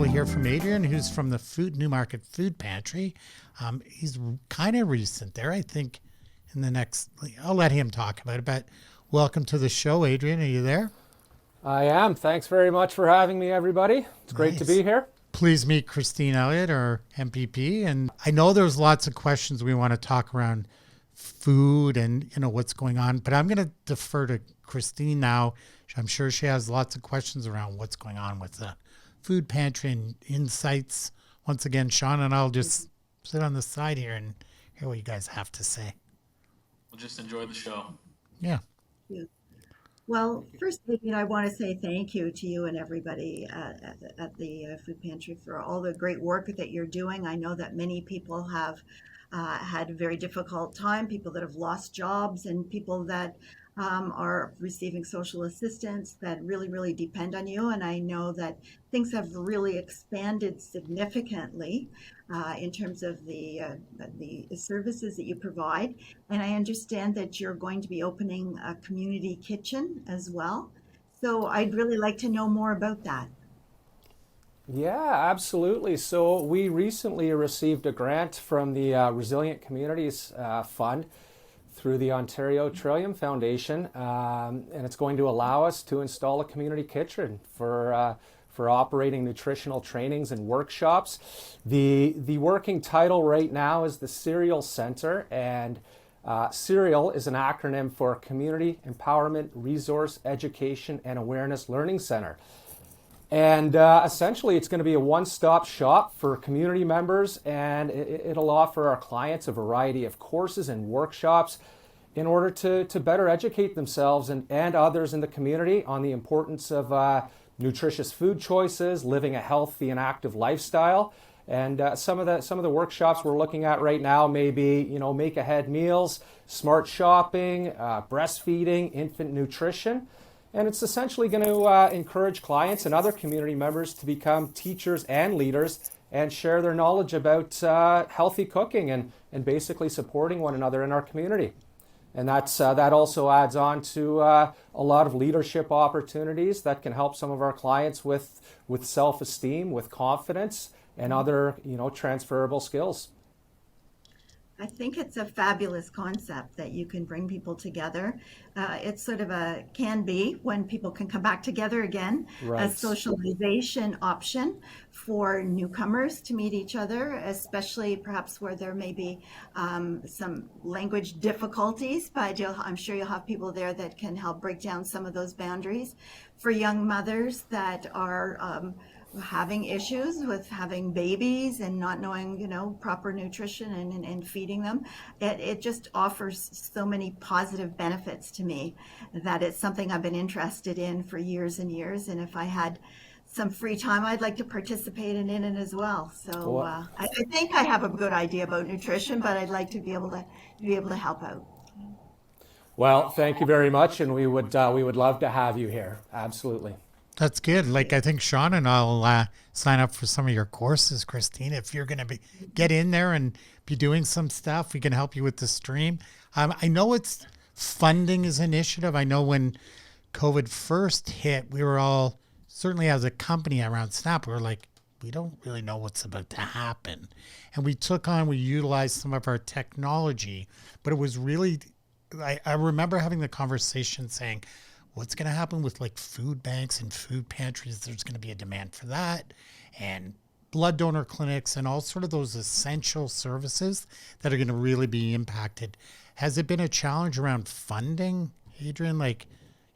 you'll hear from Adrian, who's from the Newmarket Food Pantry. He's kind of recent there, I think. I'll let him talk about it. But welcome to the show, Adrian. Are you there? I am. Thanks very much for having me, everybody. It's great to be here. Please meet Christine Elliott, our MPP. And I know there's lots of questions we want to talk around food and what's going on, but I'm going to defer to Christine now. I'm sure she has lots of questions around what's going on with the food pantry and insights. Once again, Sean and I'll just sit on the side here and hear what you guys have to say. We'll just enjoy the show. Yeah. Well, first, I want to say thank you to you and everybody at the food pantry for all the great work that you're doing. I know that many people have had a very difficult time, people that have lost jobs and people that are receiving social assistance that really, really depend on you. And I know that things have really expanded significantly in terms of the services that you provide. And I understand that you're going to be opening a community kitchen as well. So I'd really like to know more about that. Yeah, absolutely. So we recently received a grant from the Resilient Communities Fund through the Ontario Trillium Foundation, and it's going to allow us to install a community kitchen for operating nutritional trainings and workshops. The working title right now is the Cereal Center, and CEREAL is an acronym for Community Empowerment Resource Education and Awareness Learning Center. And essentially, it's going to be a one-stop shop for community members, and it'll offer our clients a variety of courses and workshops in order to better educate themselves and others in the community on the importance of nutritious food choices, living a healthy and active lifestyle. And some of the workshops we're looking at right now may be, make ahead meals, smart shopping, breastfeeding, infant nutrition. And it's essentially going to encourage clients and other community members to become teachers and leaders and share their knowledge about healthy cooking and basically supporting one another in our community. And that also adds on to a lot of leadership opportunities that can help some of our clients with self-esteem, with confidence, and other transferable skills. I think it's a fabulous concept that you can bring people together. It's sort of can be when people can come back together again, right. A socialization option for newcomers to meet each other, especially perhaps where there may be some language difficulties, but I'm sure you'll have people there that can help break down some of those boundaries. For young mothers that are having issues with having babies and not knowing, proper nutrition and feeding them, it just offers so many positive benefits to me that it's something I've been interested in for years and years. And if I had some free time, I'd like to participate in it as well. So I think I have a good idea about nutrition, but I'd like to be able to help out. Well, thank you very much, and we would love to have you here. Absolutely. That's good. Like, I think Sean and I'll sign up for some of your courses, Christine. If you're going to get in there and be doing some stuff, we can help you with the stream. I know it's funding is an initiative. I know when COVID first hit, we were all, certainly as a company around Snap, we were like, we don't really know what's about to happen. And we utilized some of our technology, but it was really, I remember having the conversation saying, what's going to happen with like food banks and food pantries? There's going to be a demand for that, and blood donor clinics and all sort of those essential services that are going to really be impacted. Has it been a challenge around funding, Adrian? Like,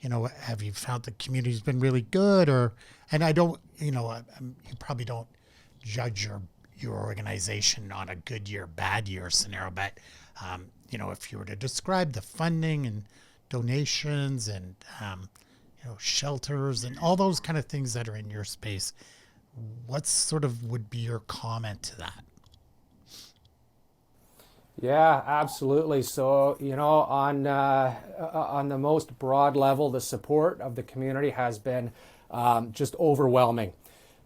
have you found the community's been really good, and I don't, you probably don't judge your organization on a good year, bad year scenario, but, if you were to describe the funding and donations and shelters and all those kind of things that are in your space, what sort of would be your comment to that? Yeah, absolutely. So on the most broad level, the support of the community has been just overwhelming.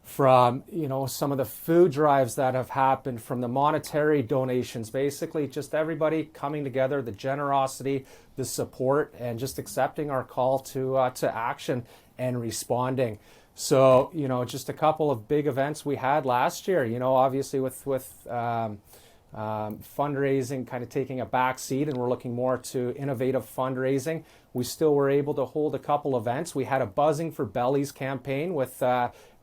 From some of the food drives that have happened, from the monetary donations, basically just everybody coming together, the generosity, the support, and just accepting our call to action and responding. So, just a couple of big events we had last year, obviously with fundraising kind of taking a back seat, and we're looking more to innovative fundraising. We still were able to hold a couple events. We had a Buzzing for Bellies campaign with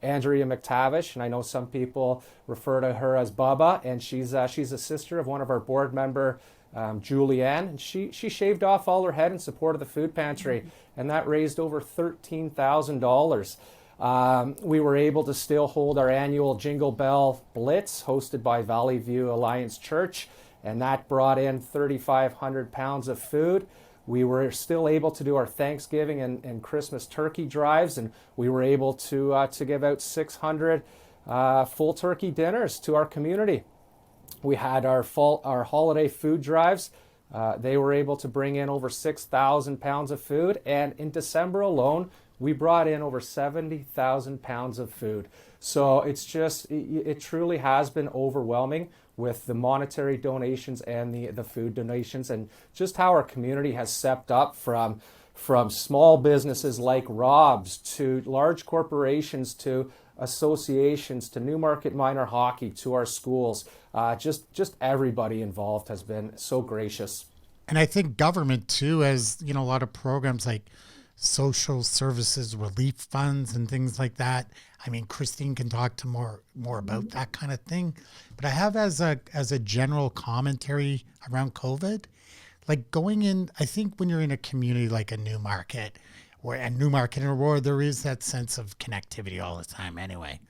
Andrea McTavish, and I know some people refer to her as Bubba, and she's a sister of one of our board member, Julianne, and she shaved off all her head in support of the food pantry, and that raised over $13,000. We were able to still hold our annual Jingle Bell Blitz hosted by Valley View Alliance Church, and that brought in 3,500 pounds of food. We were still able to do our Thanksgiving and Christmas turkey drives, and we were able to give out 600 full turkey dinners to our community. We had our holiday food drives. They were able to bring in over 6,000 pounds of food, and in December alone, we brought in over 70,000 pounds of food. So it truly has been overwhelming with the monetary donations and the food donations, and just how our community has stepped up from small businesses like Rob's to large corporations to associations to Newmarket Minor Hockey to our schools. Just everybody involved has been so gracious. And I think government too, has, a lot of programs like social services relief funds and things like that. I mean, Christine can talk to more about that kind of thing. But I have as a general commentary around COVID, like going in, I think when you're in a community like a Newmarket and Aurora, there is that sense of connectivity all the time anyway.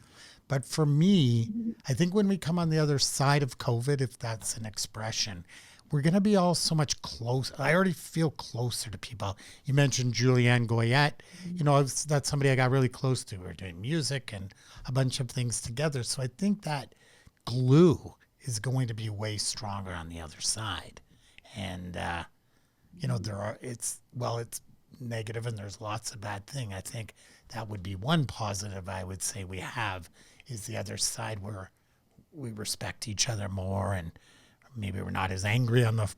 But for me, I think when we come on the other side of COVID, if that's an expression, we're going to be all so much closer. I already feel closer to people. You mentioned Julianne Goyette. That's somebody I got really close to. We're doing music and a bunch of things together. So I think that glue is going to be way stronger on the other side. And, it's negative and there's lots of bad things. I think that would be one positive I would say we have is the other side where we respect each other more, and maybe we're not as angry on the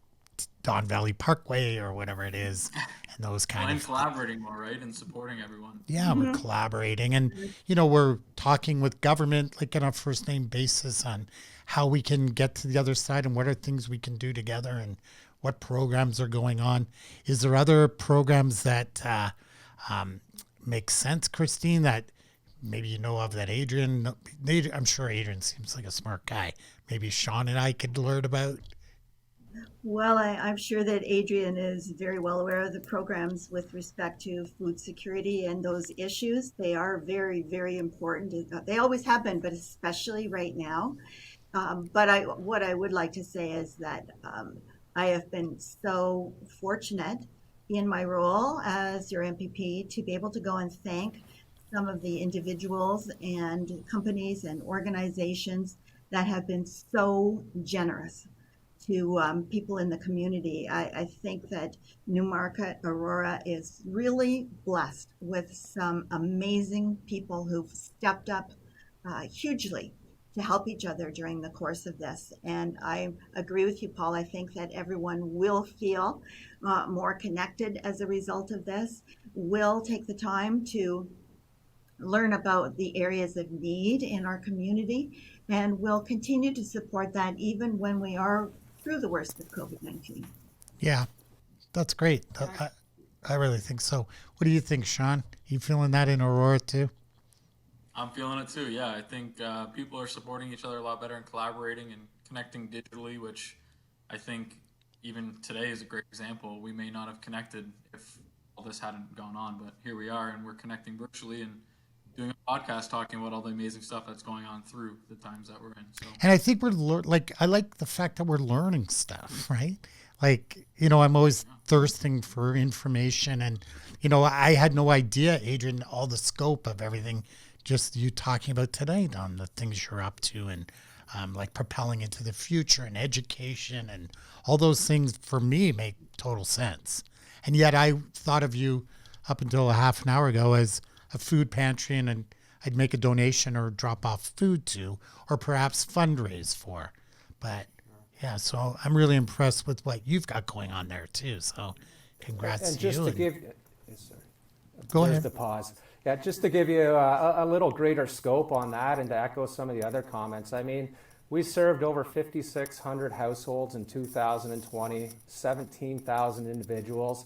Don Valley Parkway or whatever it is, and those kind And of collaborating more, right? And supporting everyone. Yeah, we're collaborating, and we're talking with government like on a first name basis on how we can get to the other side and what are things we can do together and what programs are going on. Is there other programs that make sense, Christine, that maybe you know of that Adrian, I'm sure Adrian seems like a smart guy. Maybe Sean and I could learn about. Well, I'm sure that Adrian is very well aware of the programs with respect to food security and those issues. They are very, very important. They always have been, but especially right now. But what I would like to say is that I have been so fortunate in my role as your MPP to be able to go and thank some of the individuals and companies and organizations that have been so generous to people in the community. I think that Newmarket, Aurora is really blessed with some amazing people who've stepped up hugely to help each other during the course of this. And I agree with you, Paul. I think that everyone will feel more connected as a result of this, will take the time to learn about the areas of need in our community, and will continue to support that even when we are through the worst of COVID-19. Yeah, that's great. I really think so. What do you think, Sean? You feeling that in Aurora too? I'm feeling it too. Yeah, I think people are supporting each other a lot better and collaborating and connecting digitally, which I think even today is a great example. We may not have connected if all this hadn't gone on, but here we are, and we're connecting virtually and doing a podcast talking about all the amazing stuff that's going on through the times that we're in. So. And I think I like the fact that we're learning stuff, right? Like, I'm always thirsting for information, and, I had no idea, Adrian, all the scope of everything, just you talking about today on the things you're up to, and like propelling into the future and education and all those things for me make total sense. And yet I thought of you up until a half an hour ago as a food pantry, and I'd make a donation or drop off food to, or perhaps fundraise for. But yeah, so I'm really impressed with what you've got going on there too. So congrats And to just you. to give, Go ahead. the pause. Yeah, just to give you a little greater scope on that and to echo some of the other comments, I mean, we served over 5,600 households in 2020, 17,000 individuals.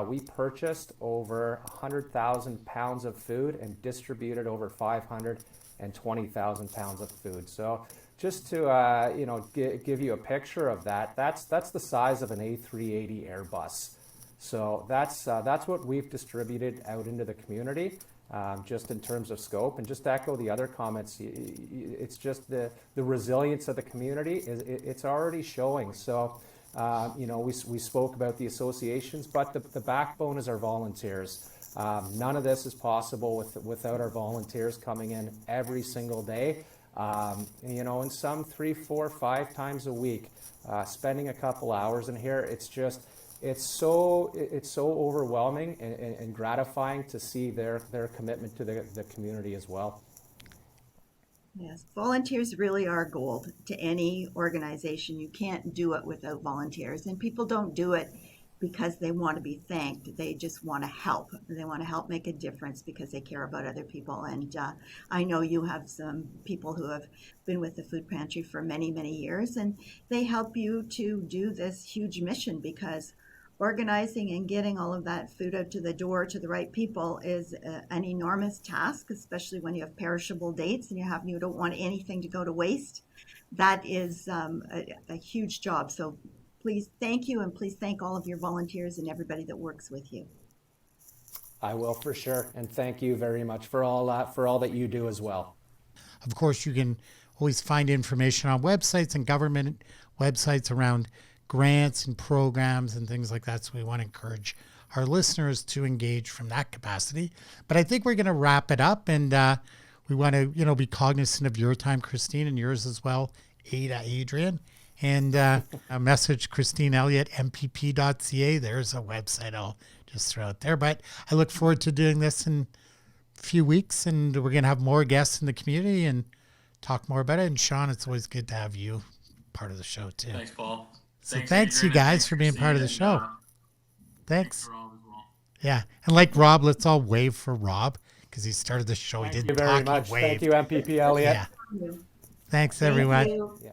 We purchased over 100,000 pounds of food and distributed over 520,000 pounds of food. So just to give you a picture of that, that's the size of an A380 Airbus. So that's what we've distributed out into the community, just in terms of scope. And just to echo the other comments, it's just the resilience of the community it's already showing. So we spoke about the associations, but the backbone is our volunteers. None of this is possible without our volunteers coming in every single day. And some 3, 4, 5 times a week, spending a couple hours in here. It's so overwhelming and gratifying to see their commitment to the community as well. Yes, volunteers really are gold to any organization. You can't do it without volunteers, and people don't do it because they want to be thanked. They just want to help. They want to help make a difference because they care about other people. And I know you have some people who have been with the food pantry for many, many years, and they help you to do this huge mission, because organizing and getting all of that food out to the door to the right people is an enormous task, especially when you have perishable dates and you don't want anything to go to waste. That is a huge job. So please thank you, and please thank all of your volunteers and everybody that works with you. I will, for sure, and thank you very much for all that you do as well. Of course, you can always find information on websites and government websites around grants and programs and things like that. So we want to encourage our listeners to engage from that capacity. But I think we're going to wrap it up, and we want to, be cognizant of your time, Christine, and yours as well, Adrian. And a message Christine Elliott, MPP.ca. There's a website I'll just throw out there. But I look forward to doing this in a few weeks, and we're going to have more guests in the community and talk more about it. And Sean, it's always good to have you part of the show too. Thanks, Paul. So thanks you guys for being part of the show. Thanks. For Rob as well. Yeah. And like Rob, let's all wave for Rob because he started the show. Thank He you didn't very talk, much. he waved. Thank you, MPP Elliott. Yeah. Thanks, everyone. Thank you. Yeah.